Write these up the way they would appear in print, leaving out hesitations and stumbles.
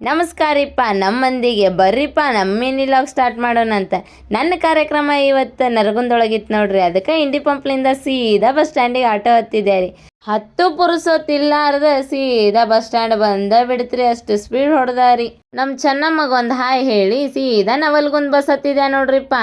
ನಮಸ್ಕಾರಿಪ್ಪ ನಮ್ಮ ಮಂದಿಗೆ ಬರ್ರಿಪ್ಪ ನಮ್ಮಿನಿ log start ಮಾಡೋಣಂತ. ನನ್ನ ಕಾರ್ಯಕ್ರಮ ಇವತ್ತು ನರಗುಂದೊಳಗಿತ್ತು ನೋಡ್ರಿ. ಅದಕ್ಕೆ ಇಂಡಿ ಪಂಪ್ಲಿಂದ ಸೀದಾ ಬಸ್ ಸ್ಟ್ಯಾಂಡಿಗೆ ಆಟೋ ಹತ್ತಿದೆ ರೀ. ಹತ್ತು ಪುರುಸೊತ್ತಿಲ್ಲಾರ್ದ ಸೀದಾ ಬಸ್ ಸ್ಟ್ಯಾಂಡ್ ಬಂದ ಬಿಡ್ತ್ರಿ, ಅಷ್ಟು ಸ್ಪೀಡ್ ಹೊಡೆದಾರಿ. ನಮ್ಮ ಚೆನ್ನಮ್ಮಗ ಒಂದು ಹಾಯ್ ಹೇಳಿ ಸೀದಾ ನವಲ್ಗುಂದ್ ಬಸ್ ಹತ್ತಿದೆ ನೋಡ್ರಿಪ್ಪ.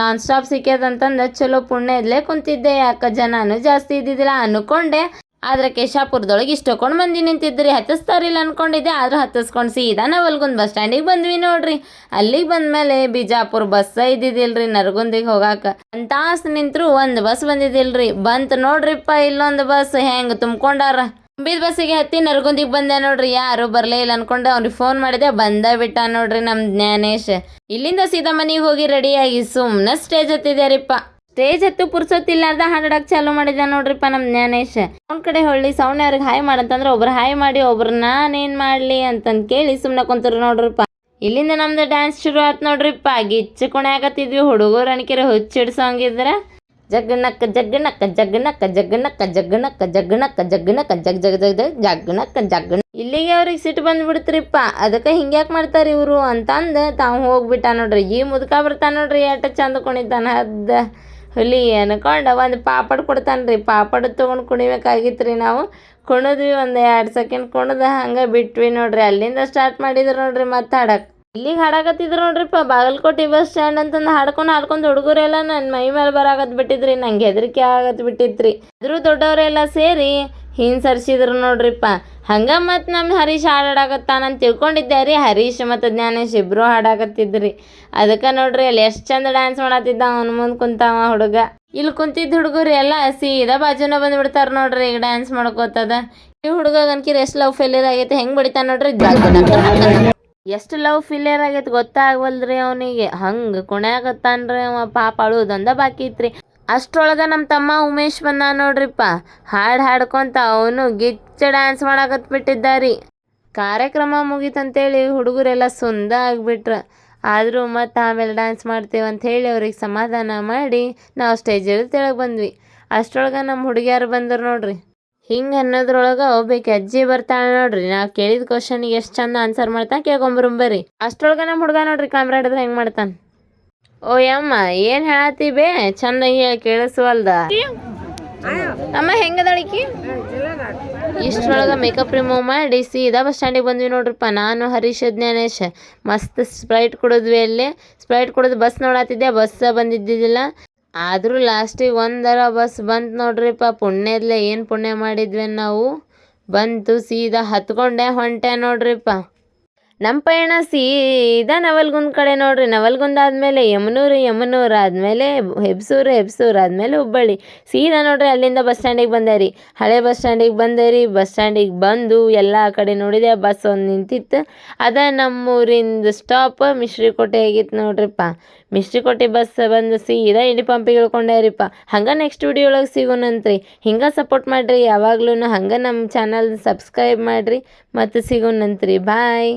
ನಾನ್ ಸ್ಟಾಪ್ ಸಿಕ್ಕ್ಯದಂತಂದು ಚಲೋ ಪುಣ್ಯ ಇದ್ಲೇ ಕುಂತಿದ್ದೆ, ಯಾಕೆ ಜನನೂ ಜಾಸ್ತಿ ಇದ್ದಿದ್ದಿಲ್ಲ ಅನ್ಕೊಂಡೆ. ಆದ್ರೆ ಕೇಶಾಪುರದೊಳಗೆ ಇಷ್ಟೊಂದು ಮಂದಿ ನಿಂತಿದ್ರಿ, ಹತ್ತಿಸ್ತಾರಿಲ್ಲ ಅನ್ಕೊಂಡಿದ್ದೆ. ಆದ್ರೆ ಹತ್ತಿಸ್ಕೊಂಡು ಸೀದಾ ನವಲ್ಗುಂದ್ ಬಸ್ ಸ್ಟ್ಯಾಂಡಿಗೆ ಬಂದ್ವಿ ನೋಡ್ರಿ. ಅಲ್ಲಿಗೆ ಬಂದ್ಮೇಲೆ ಬಿಜಾಪುರ ಬಸ್ ಇದ್ದಿದ್ದಿಲ್ರಿ ನರಗುಂದಿಗೆ ಹೋಗಾಕ. ಒಂದು ತಾಸು ನಿಂತರು ಒಂದು ಬಸ್ ಬಂದಿದ್ದಿಲ್ರಿ. ಬಂತು ನೋಡ್ರಿಪ್ಪ ಇಲ್ಲೊಂದು ಬಸ್, ಹೆಂಗೆ ತುಂಬ್ಕೊಂಡಾರ. ತುಂಬಿದ ಬಸ್ಸಿಗೆ ಹತ್ತಿ ನರಗುಂದಿಗೆ ಬಂದೆ ನೋಡ್ರಿ. ಯಾರು ಬರಲೇ ಇಲ್ಲ ಅನ್ಕೊಂಡೆ, ಅವ್ನಿಗೆ ಫೋನ್ ಮಾಡಿದೆ, ಬಂದ ಬಿಟ್ಟ ನೋಡ್ರಿ ನಮ್ಮ ಜ್ಞಾನೇಶ್. ಇಲ್ಲಿಂದ ಸೀದಾ ಮನೆಗೆ ಹೋಗಿ ರೆಡಿಯಾಗಿ ಸುಮ್ಮನೆ ಸ್ಟೇಜ್ ಹತ್ತಿದ್ಯಾರಿಪ್ಪ. ಸ್ಟೇಜ್ ಹತ್ತು ಪುರ್ಸೊತ್ತಿಲ್ಲಾರ್ದ ಹಾಡಾಡಕ್ಕೆ ಚಾಲೂ ಮಾಡಿದ ನೋಡ್ರಿಪ್ಪ ನಮ್ಮ ಜ್ಞಾನೇಶ್. ಅವ್ನ ಕಡೆ ಹೊಳ್ಳಿ ಸೌಣ್ಯ ಅವ್ರಿಗೆ ಹಾಯ್ ಮಾಡಂತಂದ್ರೆ ಒಬ್ರು ಹಾಯ್ ಮಾಡಿ, ಒಬ್ರು ನಾನೇನು ಮಾಡಲಿ ಅಂತಂದು ಕೇಳಿ ಸುಮ್ಮನೆ ಕುಂತರು ನೋಡ್ರಿಪ್ಪ. ಇಲ್ಲಿಂದ ನಮ್ದು ಡ್ಯಾನ್ಸ್ ಶುರು ಆಯ್ತು ನೋಡ್ರಿಪ್ಪ. ಗಿಚ್ಚು ಕುಣೆ ಆಗತ್ತಿದ್ವಿ. ಹುಡುಗರು ಅಣಿಕೆರೆ ಹುಚ್ಚಿಡ್ಸೋಂಗಿದ್ರೆ ಜಗ್ಗನಕ್ಕ ಜಗ್ಗನಕ್ಕ ಜಗ್ಗನಕ್ಕ ಜಗ್ಗನಕ್ಕ ಜಗ್ಗನಕ್ಕ ಜಗ್ಗನಕ್ಕ ಜಗ್ಗನಕ್ಕ ಜಗ್ ಜಗ್ ಜಗ್ ಜಗ್ ಜಗ್ಗನಕ್ಕ ಜಗ್ಗನ. ಇಲ್ಲಿಗೆ ಅವ್ರಿಗೆ ಸಿಟ್ಟು ಬಂದ್ಬಿಡ್ತ್ರಿಪ್ಪ. ಅದಕ್ಕೆ ಹಿಂಗ್ಯಾಕೆ ಮಾಡ್ತಾರೆ ಇವರು ಅಂತಂದು ತಾವು ಹೋಗ್ಬಿಟ್ಟ ನೋಡ್ರಿ. ಈ ಮುದುಕ ಬರ್ತಾನೆ ನೋಡ್ರಿ, ಎಷ್ಟ ಚಂದ ಕುಣಿತಾನ ಹದ್ದ ಹುಲಿ ಅನ್ಕೊಂಡು ಒಂದು ಪಾಪಡ್ ಕೊಡ್ತಾನೆ ರೀ. ಪಾಪಡ್ ತೊಗೊಂಡು ಕುಣಿಬೇಕಾಗಿತ್ತು ರೀ. ನಾವು ಕುಣಿದ್ವಿ, ಒಂದು 2 ಸೆಕೆಂಡ್ ಕುಣಿದ ಹಂಗೆ ಬಿಟ್ವಿ ನೋಡ್ರಿ. ಅಲ್ಲಿಂದ ಸ್ಟಾರ್ಟ್ ಮಾಡಿದ್ರು ನೋಡ್ರಿ ಮತ್ತೆ ಹಾಡಕ್ಕೆ. ಇಲ್ಲಿಗೆ ಹಾಡಾಕತ್ತಿದ್ರು ನೋಡ್ರಿಪ್ಪ. ಬಾಗಲಕೋಟೆ ಬಸ್ ಸ್ಟ್ಯಾಂಡ್ ಅಂತಂದು ಹಾಡ್ಕೊಂಡು ಹುಡುಗರೆಲ್ಲ ನನ್ನ ಮೈ ಮೇಲೆ ಬರಾಕತ್ ಬಿಟ್ಟಿದ್ರಿ. ನಂಗೆ ಹೆದರಿಕೆ ಆಗತ್ ಬಿಟ್ಟಿತ್ರಿ. ಆದರೂ ದೊಡ್ಡವರೆಲ್ಲ ಸೇರಿ ಹಿಂಗೆ ಸರ್ಸಿದ್ರು ನೋಡ್ರಿಪ್ಪ. ಹಂಗೆ ಮತ್ತು ನಮ್ಮ ಹರೀಶ್ ಹಾಡಾಡಕತ್ತಾನಂತ ತಿಳ್ಕೊಂಡಿದ್ದೆ ರೀ. ಹರೀಶ್ ಮತ್ತು ಜ್ಞಾನೇಶ್ ಇಬ್ಬರು ಹಾಡಾಕತ್ತಿದ್ರಿ. ಅದಕ್ಕೆ ನೋಡ್ರಿ ಅಲ್ಲಿ ಎಷ್ಟು ಚಂದ ಡ್ಯಾನ್ಸ್ ಮಾಡತ್ತಿದ್ದ. ಅವ್ನ ಮುಂದೆ ಕುಂತಾವ ಹುಡುಗ. ಇಲ್ಲಿ ಕುಂತಿದ್ದ ಹುಡುಗರು ಎಲ್ಲ ಸೀದಾ ಬಾಜುನ ಬಂದುಬಿಡ್ತಾರೆ ನೋಡ್ರಿ. ಈಗ ಡ್ಯಾನ್ಸ್ ಮಾಡ್ಕೋತದ. ಈ ಹುಡುಗ ಅನ್ಕಿರಿ ಎಷ್ಟು ಲವ್ ಫೇಲಿಯರ್ ಆಗೈತೆ, ಹೆಂಗೆ ಬಡಿತಾನೆ ನೋಡ್ರಿ. ಎಷ್ಟು ಲವ್ ಫೇಲಿಯರ್ ಆಗೈತೆ ಗೊತ್ತಾಗವಲ್ರಿ ಅವನಿಗೆ. ಹಂಗೆ ಕುಣ್ಯಾಕತ್ತಾನ್ರಿ ಅವ. ಪಾಪ ಅಳುವುದೊಂದ ಬಾಕಿ ಇತ್ರಿ. ಅಷ್ಟ್ರೊಳಗೆ ನಮ್ಮ ತಮ್ಮ ಉಮೇಶ್ ಬಂದ ನೋಡ್ರಿಪ್ಪ. ಹಾಡು ಹಾಡ್ಕೊಂತ ಅವನು ಗಿಚ್ಚ ಡ್ಯಾನ್ಸ್ ಮಾಡಾಕತ್ಬಿಟ್ಟಿದ್ದಾರಿ. ಕಾರ್ಯಕ್ರಮ ಮುಗೀತಂತೇಳಿ ಹುಡುಗರೆಲ್ಲ ಸುಂದ ಆಗಿಬಿಟ್ರ. ಆದರೂ ಮತ್ತು ಆಮೇಲೆ ಡ್ಯಾನ್ಸ್ ಮಾಡ್ತೇವೆ ಅಂಥೇಳಿ ಅವ್ರಿಗೆ ಸಮಾಧಾನ ಮಾಡಿ ನಾವು ಸ್ಟೇಜಲ್ಲಿ ತೆಳಗೆ ಬಂದ್ವಿ. ಅಷ್ಟ್ರೊಳಗೆ ನಮ್ಮ ಹುಡುಗಿಯಾರು ಬಂದರು ನೋಡ್ರಿ. ಹಿಂಗೆ ಅನ್ನೋದ್ರೊಳಗೆ ಒಬ್ಬಾಕಿ ಅಜ್ಜಿ ಬರ್ತಾಳೆ ನೋಡ್ರಿ. ನಾವು ಕೇಳಿದ ಕ್ವಶನಿಗೆ ಎಷ್ಟು ಚಂದ ಆನ್ಸರ್ ಮಾಡ್ತಾನೆ ಕೇಳ್ಕೊಂಬರುಂಬರಿ. ಅಷ್ಟ್ರೊಳಗೆ ನಮ್ಮ ಹುಡುಗ ನೋಡ್ರಿ ಕ್ಯಾಮ್ರಾ ಹಿಡಿದ್ರೆ ಹೆಂಗೆ ಮಾಡ್ತಾನೆ. ಓ ಯಮ್ಮ ಏನು ಹೇಳತ್ತಿ ಬೇ, ಚಂದಾಗಿ ಹೇಳಿ ಕೇಳಿಸುವಲ್ದ. ಅಮ್ಮ ಹೆಂಗದಳಿಕಿ. ಇಷ್ಟರೊಳಗೆ ಮೇಕಪ್ ರಿಮೂವ್ ಮಾಡಿ ಸೀದಾ ಬಸ್ ಸ್ಟ್ಯಾಂಡಿಗೆ ಬಂದ್ವಿ ನೋಡ್ರಿಪ್ಪ. ನಾನು ಹರೀಶ್ ಜ್ಞಾನೇಶ್ ಮಸ್ತ್ ಸ್ಪ್ರೈಟ್ ಕುಡಿದ್ವಿ. ಅಲ್ಲಿ ಸ್ಪ್ರೈಟ್ ಕುಡಿದು ಬಸ್ ನೋಡತ್ತಿದ್ದೆ, ಬಸ್ ಬಂದಿದ್ದಿದ್ದಿಲ್ಲ. ಆದರೂ ಲಾಸ್ಟಿಗೆ ಒಂದರ ಬಸ್ ಬಂತು ನೋಡ್ರಿಪ್ಪ. ಪುಣ್ಯದಲ್ಲೇ ಏನು ಪುಣ್ಯ ಮಾಡಿದ್ವಿ ನಾವು. ಬಂತು ಸೀದಾ ಹತ್ಕೊಂಡೆ ಹೊಂಟೆ ನೋಡ್ರಿಪ್ಪ. ನಮ್ಮ ಪಯಣ ಸೀದಾ ನವಲ್ಗುಂದ್ ಕಡೆ ನೋಡ್ರಿ. ನವಲ್ಗುಂದ್ ಆದಮೇಲೆ ಯಮನೂರು ಆದಮೇಲೆ ಹೆಬ್ಸೂರು ಆದಮೇಲೆ ಹುಬ್ಬಳ್ಳಿ. ಸೀದಾ ನೋಡ್ರಿ ಅಲ್ಲಿಂದ ಬಸ್ ಸ್ಟ್ಯಾಂಡಿಗೆ ಬಂದೆ ರೀ. ಹಳೆ ಬಸ್ ಸ್ಟ್ಯಾಂಡಿಗೆ ಬಂದೆ ರೀ. ಬಸ್ ಸ್ಟ್ಯಾಂಡಿಗೆ ಬಂದು ಎಲ್ಲ ಕಡೆ ನೋಡಿದೆ. ಬಸ್ ಒಂದು ನಿಂತಿತ್ತು. ಅದ ನಮ್ಮೂರಿಂದ ಸ್ಟಾಪ್ ಮಿಶ್ರಿಕೋಟೆ ಆಗಿತ್ತು ನೋಡ್ರಿಪ್ಪ. ಮಿಶ್ರಿಕೋಟೆ ಬಸ್ ಬಂದು ಸೀದಾ ಇಂಡಿ ಪಂಪಿಗೆ ಇಳ್ಕೊಂಡೇರಿಪ್ಪ. ಹಂಗೆ ನೆಕ್ಸ್ಟ್ ವಿಡಿಯೋ ಒಳಗೆ ಸಿಗೋಣಂತ್ರಿ. ಹಿಂಗೆ ಸಪೋರ್ಟ್ ಮಾಡಿರಿ ಯಾವಾಗ್ಲೂ. ಹಂಗೆ ನಮ್ಮ ಚಾನಲ್ ಸಬ್ಸ್ಕ್ರೈಬ್ ಮಾಡಿರಿ. ಮತ್ತು ಸಿಗೋಣಂತ್ರಿ. ಬಾಯ್.